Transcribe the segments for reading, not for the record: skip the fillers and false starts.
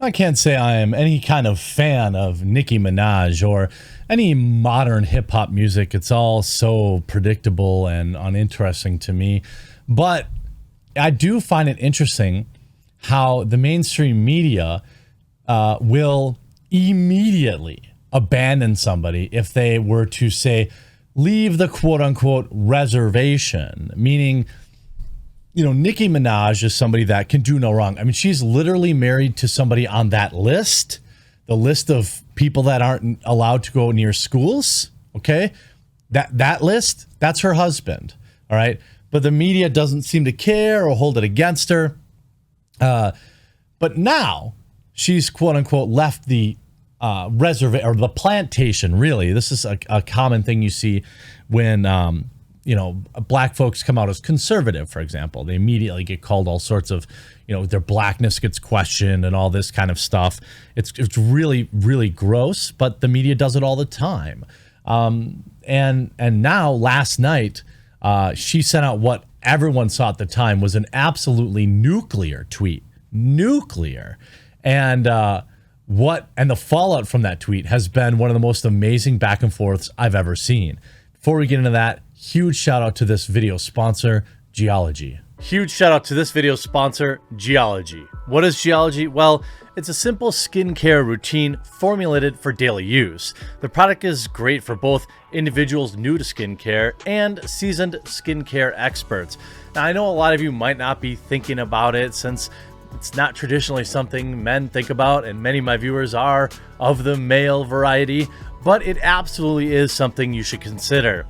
I can't say I am any kind of fan of Nicki Minaj or any modern hip hop music. It's all so predictable and uninteresting to me. But I do find it interesting how the mainstream media will immediately abandon somebody if they were to say, leave the quote unquote reservation, meaning, Nicki Minaj is somebody that can do no wrong. I mean, she's literally married to somebody on that list, the list of people that aren't allowed to go near schools. Okay. That list, that's her husband. All right. But the media doesn't seem to care or hold it against her. But now she's quote unquote left the reservation or the plantation. Really, this is a common thing you see when black folks come out as conservative, for example. They immediately get called all sorts of, their blackness gets questioned and all this kind of stuff. It's really, really gross, but the media does it all the time. And now last night, she sent out what everyone saw at the time was an absolutely nuclear tweet. Nuclear. And the fallout from that tweet has been one of the most amazing back and forths I've ever seen. Before we get into that, huge shout out to this video sponsor, Geology. Huge shout out to this video sponsor, Geology. What is Geology? Well, it's a simple skincare routine formulated for daily use. The product is great for both individuals new to skincare and seasoned skincare experts. Now, I know a lot of you might not be thinking about it since it's not traditionally something men think about, and many of my viewers are of the male variety, but it absolutely is something you should consider.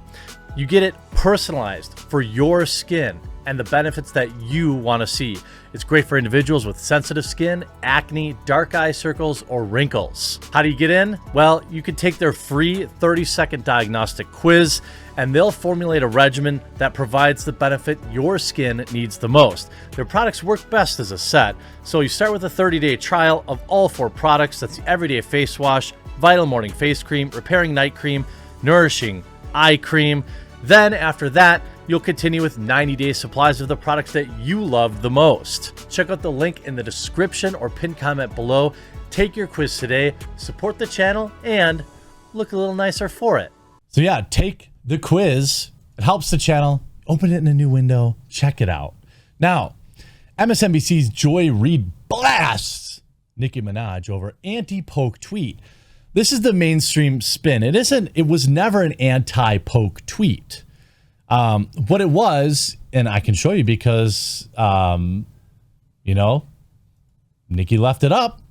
You get it personalized for your skin and the benefits that you want to see. It's great for individuals with sensitive skin, acne, dark eye circles, or wrinkles. How do you get in? Well, you can take their free 30-second diagnostic quiz, and they'll formulate a regimen that provides the benefit your skin needs the most. Their products work best as a set, so you start with a 30-day trial of all 4 products. That's the Everyday Face Wash, Vital Morning Face Cream, Repairing Night Cream, Nourishing Eye Cream. Then after that, you'll continue with 90-day supplies of the products that you love the most. Check out the link in the description or pinned comment below. Take your quiz today, support the channel, and look a little nicer for it. So yeah, take the quiz. It helps the channel. Open it in a new window. Check it out. Now, MSNBC's Joy Reid blasts Nicki Minaj over anti-poke tweet. This is the mainstream spin. It was never an anti-poke tweet. What it was, and I can show you because, Nicki left it up.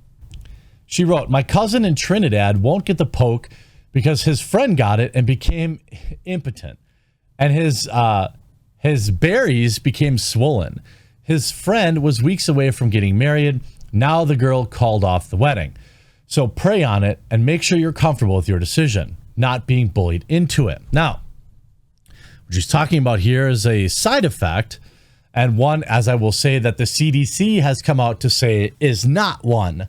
She wrote, "My cousin in Trinidad won't get the poke because his friend got it and became impotent, and his berries became swollen. His friend was weeks away from getting married. Now the girl called off the wedding. So pray on it and make sure you're comfortable with your decision, not being bullied into it." Now, what she's talking about here is a side effect, and one, as I will say, that the CDC has come out to say is not one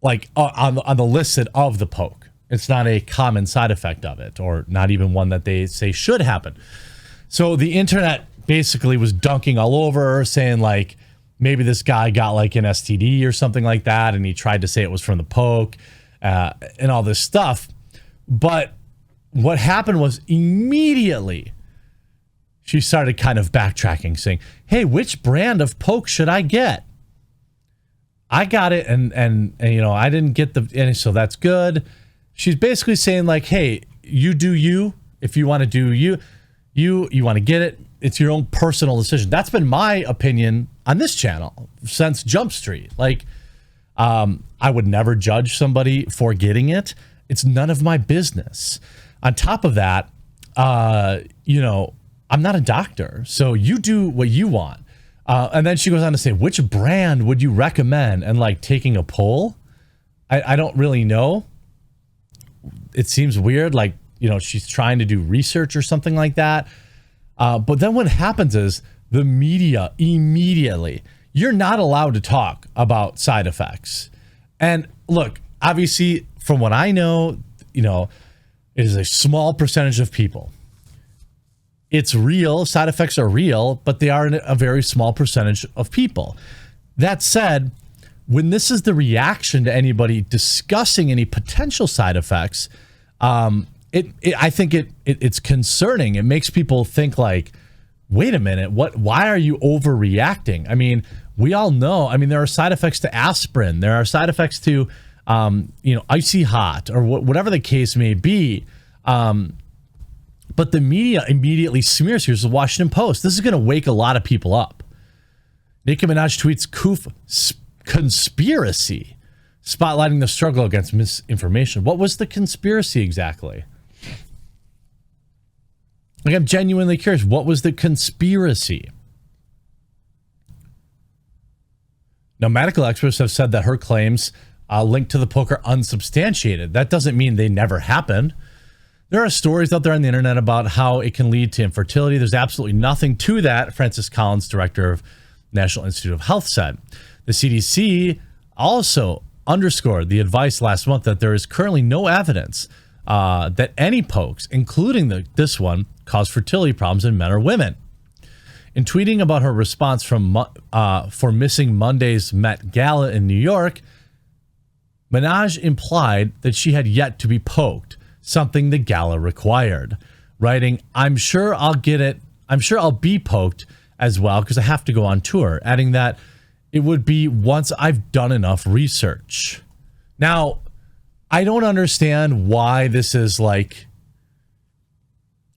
like on the listed of the poke. It's not a common side effect of it, or not even one that they say should happen. So the internet basically was dunking all over her, saying like maybe this guy got like an STD or something like that, and he tried to say it was from the poke and all this stuff. But what happened was immediately she started kind of backtracking, saying, "Hey, which brand of poke should I get? I got it, and I didn't get and so that's good." She's basically saying like, "Hey, you do you. If you want to do you want to get it. It's your own personal decision." That's been my opinion on this channel since Jump Street. Like, I would never judge somebody for getting it. It's none of my business. On top of that, I'm not a doctor, so you do what you want. And then she goes on to say, which brand would you recommend? And like taking a poll, I don't really know. It seems weird. Like, she's trying to do research or something like that. But then what happens is the media immediately, you're not allowed to talk about side effects. And look, obviously, from what I know, it is a small percentage of people. It's real. Side effects are real, but they are in a very small percentage of people. That said, when this is the reaction to anybody discussing any potential side effects, I think it's concerning. It makes people think like, wait a minute, why are you overreacting? I mean, we all know, there are side effects to aspirin. There are side effects to, icy hot or whatever the case may be. But the media immediately smears. Here's the Washington Post. This is going to wake a lot of people up. Nicki Minaj tweets Koof conspiracy, spotlighting the struggle against misinformation. What was the conspiracy exactly? Like, I'm genuinely curious. What was the conspiracy? Now, medical experts have said that her claims linked to the poke are unsubstantiated. That doesn't mean they never happened. There are stories out there on the internet about how it can lead to infertility. There's absolutely nothing to that, Francis Collins, director of National Institute of Health, said. The CDC also underscored the advice last month that there is currently no evidence that any pokes, including this one, cause fertility problems in men or women. In tweeting about her response for missing Monday's Met Gala in New York, Minaj implied that she had yet to be poked, something the gala required, writing, I'm sure I'll get it. I'm sure I'll be poked as well because I have to go on tour, adding that it would be once I've done enough research. Now, I don't understand why this is like,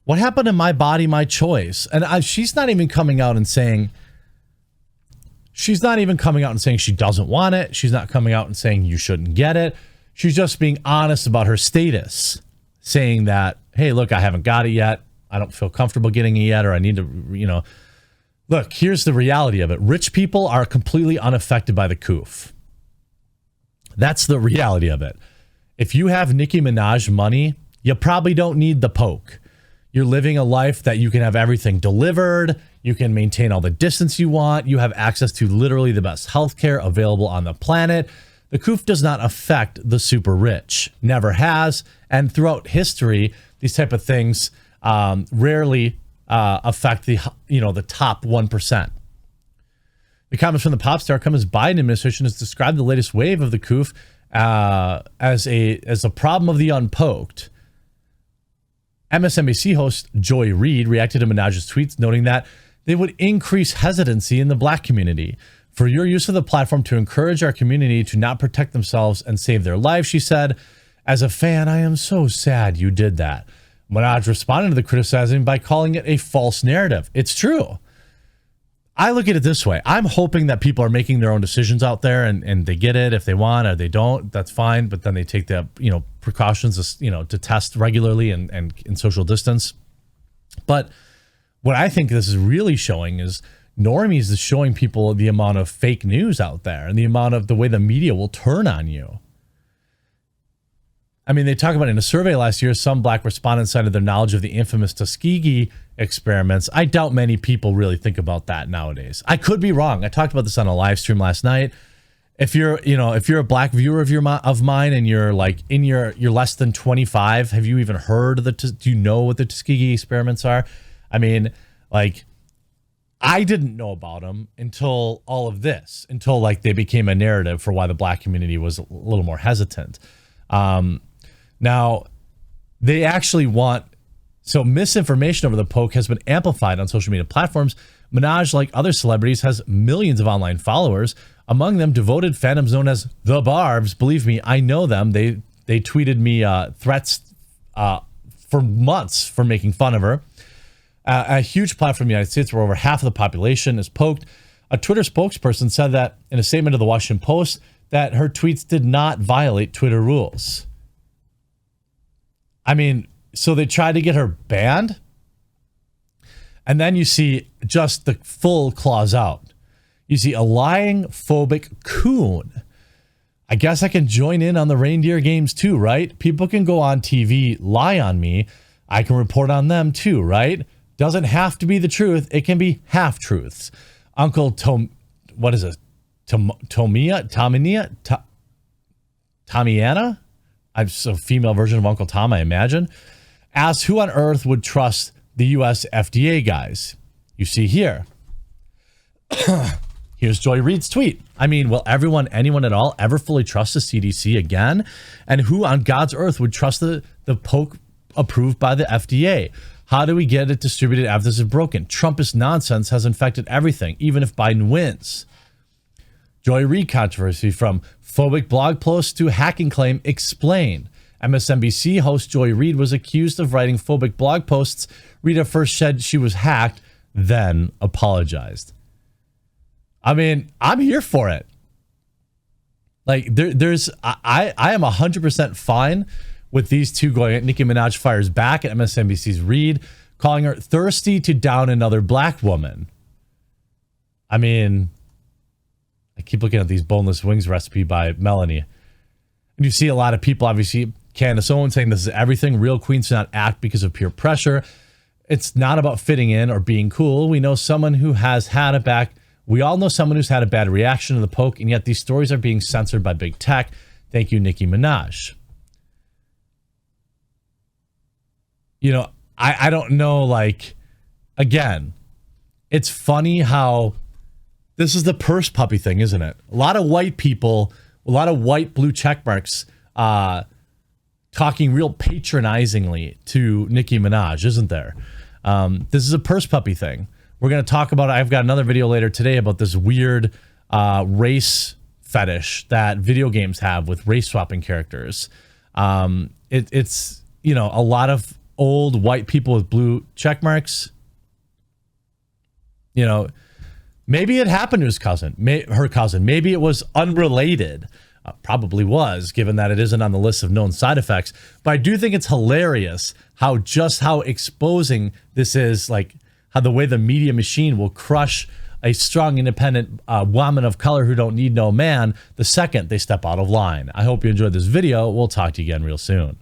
what happened to my body, my choice? And she's not even coming out and saying she doesn't want it. She's not coming out and saying you shouldn't get it. She's just being honest about her status, saying that, hey, look, I haven't got it yet. I don't feel comfortable getting it yet, or I need to, Look, here's the reality of it. Rich people are completely unaffected by the coof. That's the reality of it. If you have Nicki Minaj money, you probably don't need the poke. You're living a life that you can have everything delivered. You can maintain all the distance you want. You have access to literally the best healthcare available on the planet. The coof does not affect the super rich. Never has. And throughout history, these type of things rarely affect the top 1%. The comments from the pop star come as Biden administration has described the latest wave of the coof as a problem of the unpoked. MSNBC host Joy Reid reacted to Minaj's tweets, noting that they would increase hesitancy in the black community. For your use of the platform to encourage our community to not protect themselves and save their lives, she said, as a fan, I am so sad you did that. Minaj responded to the criticism by calling it a false narrative. It's true. I look at it this way. I'm hoping that people are making their own decisions out there and they get it if they want, or they don't, that's fine. But then they take the, precautions, to test regularly and in social distance. But what I think this is really showing is normies is showing people the amount of fake news out there and the amount of the way the media will turn on you. They talk about in a survey last year, some black respondents cited their knowledge of the infamous Tuskegee experiments. I doubt many people really think about that nowadays. I could be wrong. I talked about this on a live stream last night. If you're a black viewer of mine and you're like you're less than 25, have you even heard of do you know what the Tuskegee experiments are? I didn't know about them until all of this, until they became a narrative for why the black community was a little more hesitant. Now, they actually misinformation over the poke has been amplified on social media platforms. Minaj, like other celebrities, has millions of online followers, among them devoted fandoms known as the Barbs. Believe me, I know them. They tweeted me threats for months for making fun of her. A huge platform in the United States where over half of the population is poked. A Twitter spokesperson said that in a statement to the Washington Post that her tweets did not violate Twitter rules. So they tried to get her banned. And then you see just the full claws out. You see a lying, phobic coon. I guess I can join in on the reindeer games too, right? People can go on TV, lie on me. I can report on them too, right? Doesn't have to be the truth. It can be half-truths. Uncle Tomiana? I'm a female version of Uncle Tom, I imagine. Asks who on earth would trust the U.S. FDA guys. You see here. Here's Joy Reid's tweet. I mean, will anyone at all, ever fully trust the CDC again? And who on God's earth would trust the poke approved by the FDA? How do we get it distributed after this is broken? Trumpist nonsense has infected everything, even if Biden wins. Joy Reid controversy, from phobic blog post to hacking claim explained. MSNBC host Joy Reid was accused of writing phobic blog posts. Reid at first said she was hacked, then apologized. I mean, I'm here for it. Like, I am 100% fine with these two going. Nicki Minaj fires back at MSNBC's Reid, calling her thirsty to down another black woman. I mean, I keep looking at these boneless wings recipe by Melanie. And you see a lot of people, obviously, Candace Owens saying this is everything. Real queens do not act because of peer pressure. It's not about fitting in or being cool. We know someone who has had a back. We all know someone who's had a bad reaction to the poke, and yet these stories are being censored by big tech. Thank you, Nicki Minaj. You know, I don't know, like, again, it's funny how this is the purse puppy thing, isn't it? A lot of white people, a lot of white blue check marks talking real patronizingly to Nicki Minaj, isn't there? This is a purse puppy thing. We're going to talk about it. I've got another video later today about this weird race fetish that video games have with race swapping characters. It's, you know, a lot of old white people with blue check marks. You know, maybe it happened to his cousin, her cousin. Maybe it was unrelated. Probably was, given that it isn't on the list of known side effects. But I do think it's hilarious how exposing this is, like, how the way the media machine will crush a strong, independent woman of color who don't need no man the second they step out of line. I hope you enjoyed this video. We'll talk to you again real soon.